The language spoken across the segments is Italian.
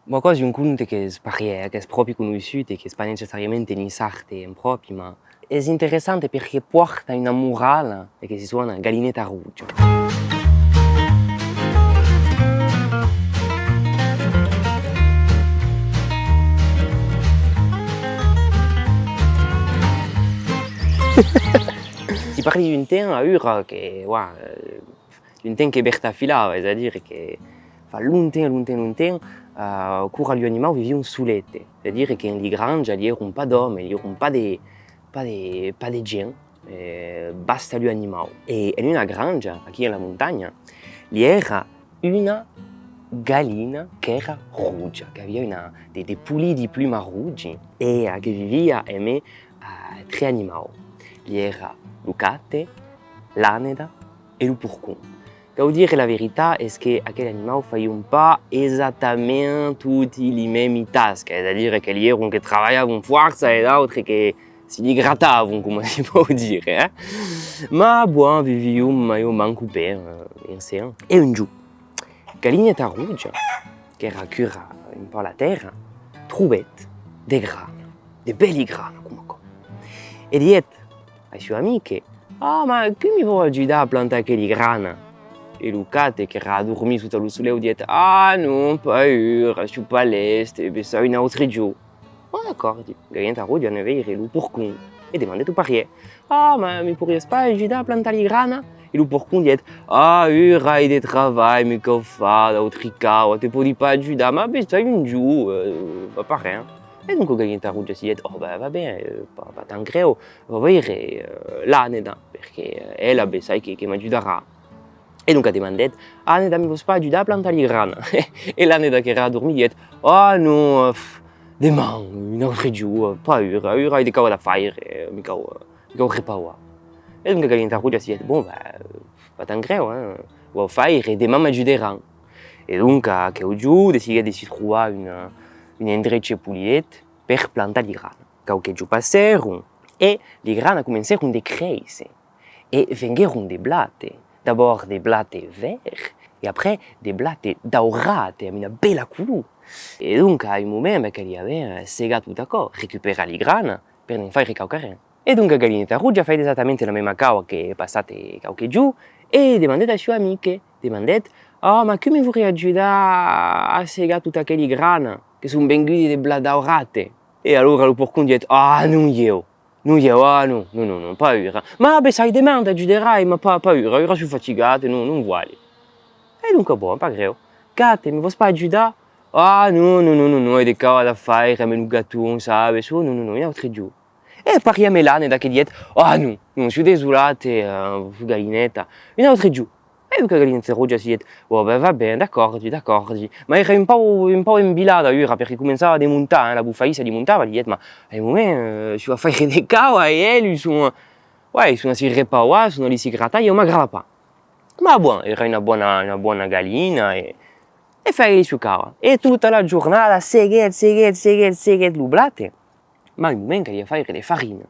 Uma cosa un conto che sparie, che è proprio conosciuto, che non necessariamente in sarte in proprio, ma è interessante perché porta una morale e che si suona gallinetta ruggio. Si parla di un tempo a Ura che, un tempo che Berta filava, c'est-à-dire che fa lontano, cura gli animali vivono sulette, c'est-à-dire che in grange gli erano pas d'uomo, gli erano pas de gente, basta gli animali. E in una grange, qui nella montagna, gli era una gallina che era rugia, che aveva dei puli di pluma ruggi e che viveva e tre animali. Gli era Lucate, l'aneda e il purcun. Devo dire la verità è che aquel animale faceva pas esattamente tutti le stesse tasche, c'est-à-dire che gli erano che lavoravano forza e altri che si li grattavano, come si può dire. Ma buon, vivevamo io manco bene insieme. E un giù, gallinetta rugia, che era cura un po' la terra, trovette dei grani, dei belli grani come qua. E diet ai suoi amici, ma chi mi vuole aiutare a piantare quelle grane? E Lucate, che era a dormire sotto il sole, dice, non, paura, sono palestre, penso un altro giorno. D'accordo, gallinetta rugia ne veire il purcun e demanda tu parier, ma mi pourrais pas aiutare a piantare le grane? E il purcun dice, io hai del lavoro, mica ho fatto, ho tricato, ti puoi pas aiutare, ma penso un giorno, va pas. E dunque gallinetta rugia si dice, va bene, pas tant greu, va vedere l'aneda, perché lei sai che mi aiuterà. E dunque demanda, Aneda mi vuoi aiutare a piantare le grane? E l'aneda che era a dormire dice, no, domani, un altro giorno, paura, hai delle cose da fare, mica ho ripaura. E dunque gallinetta rugia si dice, va tant greu, va fare e domani mi aiuteranno. E dunque che ho giù decide di trovare un endreccio pulito per piantare le grane. Qualche giorno passarono e le grane cominciarono a crescere e vengono dei blati. D'abord des blati verts e après des blati daurati, una bella colore. E dunque a un momento che gli aveva segato tutto ciò, recupera le grane per non fare calcare. E dunque gallinetta rugia fa esattamente la stessa cosa che è passata qualche giorno e demanda ai suoi amici, ma come mi vorrei aiutare a segare tutte quelle grane che sono venute dei blati daurati? E allora il porcone dice, non io. No, paura. Ma sai, domani aiuterai, ma paura, ora sono faticato, non vuole. E dunque, pas greu. Gate, mi vuoi aiutare? No, hai delle cose da fare, me lo gatto, sai, no, un altro giorno. E parliamo l'aneda che dice, non, sono desolato, gallinetta, un altro giorno. E dunque gallinetta rugia si dice, va bene, d'accordo, ma era un po' imbilata ora perché cominciava a demontare, la buffaissa dimontava, gli dice, ma al momento si va a fare delle cose e lui sono si ripaura, sono lì si gratta, io mi grava pas. Ma buono, era una buona gallina e fai le sue cose. E tutta la giornata seguet l'ublate, ma al momento che gli fai le farine.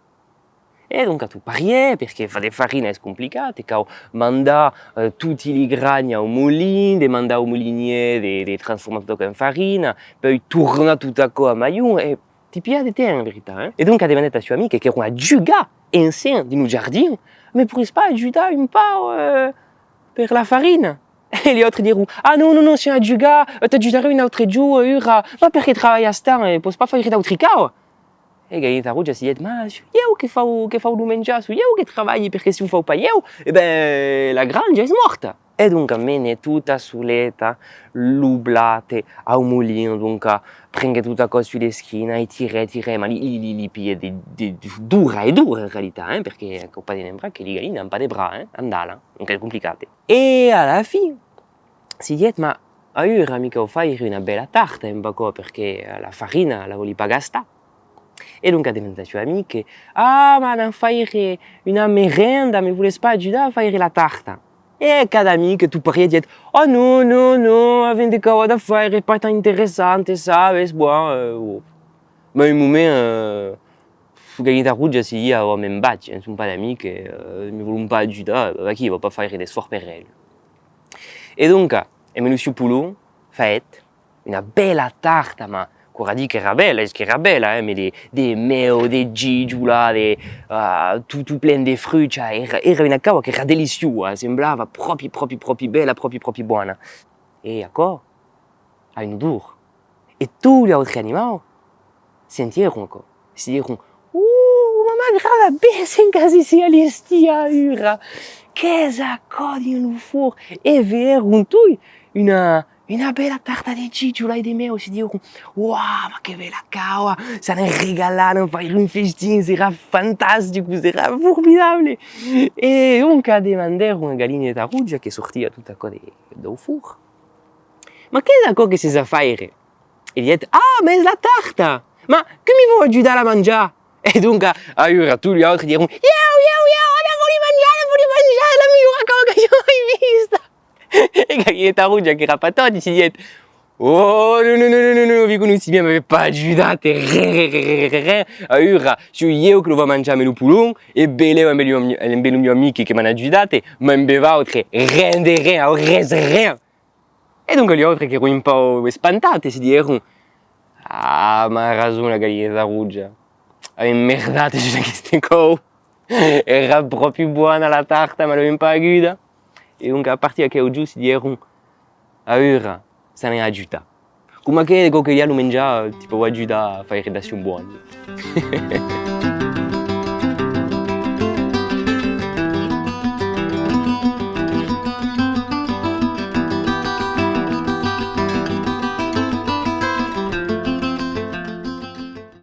E dunque tu parier, perché fare farina è complicato, mandare tutti i grani a un mulino, di mandare un mulinier, di trasformare tutto in farina, poi tornare tutto a Maion e ti piace tempo in verità. E dunque demandate ai suoi amici che erano a giocare insieme in un giardino, ma pourrais pas aiutare un po' per la farina? E gli altri dicono, no, siamo a giocare, ti aiuterò un altro giorno, ma perché lavori a stare e posso pas fare altri cose? E gallinetta rugia si dice, ma sono io che fa lo mangiare, sono io che lavoro perché se non fa pas io, la granja è morta. E dunque mene tutta soletta, l'ublate a un mulino, dunque prende tutta la cosa sulle schiene e tira, ma li piglia dura in realtà, perché ho pas di lembra che le galline hanno pas di bras, andala, dunque è complicato. E alla fine si dice, ma ora mica ho fare una bella tarta in bacco perché la farina la voglio pas gastare. E dunque demanda ai suoi amici, ma non fare una merenda, mi vuole aiutare a fare la tarta? E cada amico tu parli e dici, no, avendo delle cose da fare, pas tan interessante, sai, buono. Ma in un momento, gallinetta rugia si dice, mi imbatte, non sono pas d'amici, mi vogliono pas aiutare, ma chi va pas fare dei sforzi per lei? E dunque, Emilio Pulon fa una bella tarta, ma ancora che era bella, mais des mel, des gigiula, tutto pieno di frutti, era una cava che era deliziosa, sembrava proprio bella, proprio buona. E ecco, a un odore. E tutti gli altri animali sentirono, si dicono, mamma grava bene, se quasi si allestia ora. Che sacco di un fuoco, e vero, tutti una bella tarta di gigiula e di mel, si dicono, wow, ma che bella cava, se ne regalano, fare un festin, sarà fantastico, sarà formidabile. E dunque demandarono una gallinetta rugia che sortia tutta dal fuoco. Ma che sacco che si sa fare? E gli detto, ma è la tarta, ma che mi vuoi aiutare a mangiare? E dunque, allora tutti gli altri dicono, la migliore cosa che io ho mai vista. E Gaglietta Rugia che era patente si dice, oh no, vi conosci bien, ma pas aiutato, allora sono io che lo va mangiare lo pulon, e bello è un bello mio amico che mi ha aiutato, ma in bevautre, rien de rien, rien. E dunque gli altri che erano un po' spantati si dicono, ma ha ragione la Gaglietta Rugia, ha immerdato su queste cose, era proprio buona la tarta, ma l'aveva pas aiutata. E dunque a partire da che oggi si dicono, allora, se ne aiuta. Come che gli hanno mangiato, tipo, aiuta a fare redazioni buone.